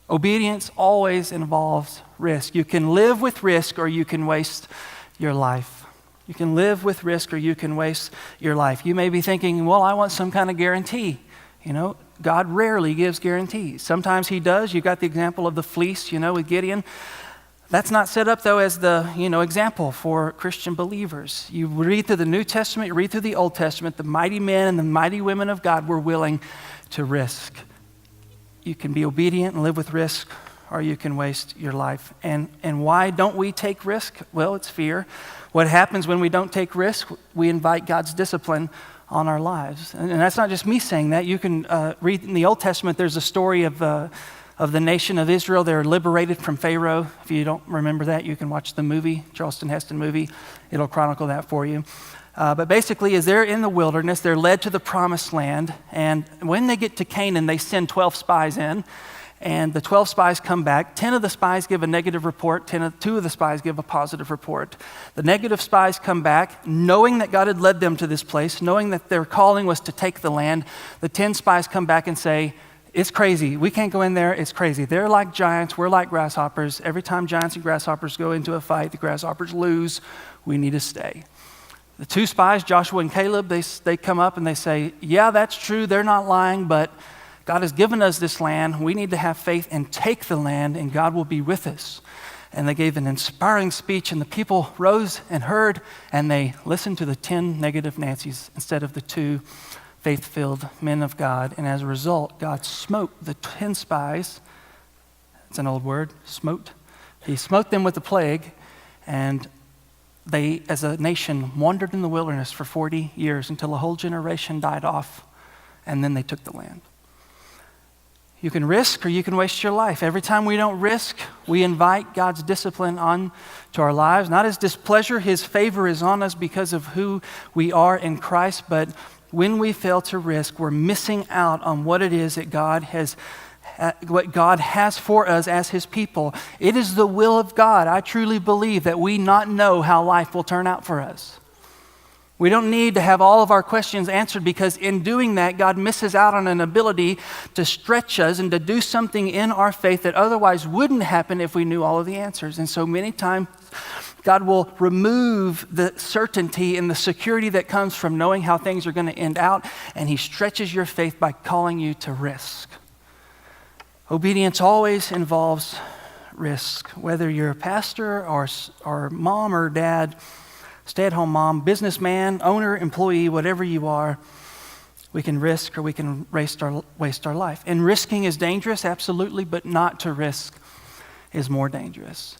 Obedience always involves risk. You can live with risk or you can waste your life. You can live with risk or you can waste your life. You may be thinking, well, I want some kind of guarantee. God rarely gives guarantees. Sometimes he does. You got the example of the fleece, with Gideon. That's not set up, though, as the, example for Christian believers. You read through the New Testament, you read through the Old Testament, the mighty men and the mighty women of God were willing to risk. You can be obedient and live with risk, or you can waste your life. And why don't we take risk? Well, it's fear. What happens when we don't take risk? We invite God's discipline on our lives. And that's not just me saying that. You can read in the Old Testament, there's a story of the nation of Israel. They're liberated from Pharaoh. If you don't remember that, you can watch the movie, Charleston Heston movie. It'll chronicle that for you. But basically, as they're in the wilderness, they're led to the promised land. And when they get to Canaan, they send 12 spies in. And the 12 spies come back. 10 of the spies give a negative report. 2 of the spies give a positive report. The negative spies come back, knowing that God had led them to this place, knowing that their calling was to take the land. The 10 spies come back and say, it's crazy. We can't go in there. It's crazy. They're like giants. We're like grasshoppers. Every time giants and grasshoppers go into a fight, the grasshoppers lose. We need to stay. The 2 spies, Joshua and Caleb, they come up and they say, yeah, that's true. They're not lying, but God has given us this land. We need to have faith and take the land, and God will be with us. And they gave an inspiring speech, and the people rose and heard, and they listened to the 10 negative Nancys instead of the 2 faith-filled men of God. And as a result, God smote the 10 spies. It's an old word, smote. He smote them with the plague, and they, as a nation, wandered in the wilderness for 40 years until a whole generation died off, and then they took the land. You can risk or you can waste your life. Every time we don't risk, we invite God's discipline on to our lives. Not his displeasure, his favor is on us because of who we are in Christ, but when we fail to risk, we're missing out on what it is that God has for us as his people. It is the will of God, I truly believe, that we not know how life will turn out for us. We don't need to have all of our questions answered, because in doing that, God misses out on an ability to stretch us and to do something in our faith that otherwise wouldn't happen if we knew all of the answers. And so many times, God will remove the certainty and the security that comes from knowing how things are going to end out, and he stretches your faith by calling you to risk. Obedience always involves risk, whether you're a pastor or mom or dad, stay-at-home mom, businessman, owner, employee, whatever you are. We can risk or we can waste our life. And risking is dangerous, absolutely, but not to risk is more dangerous.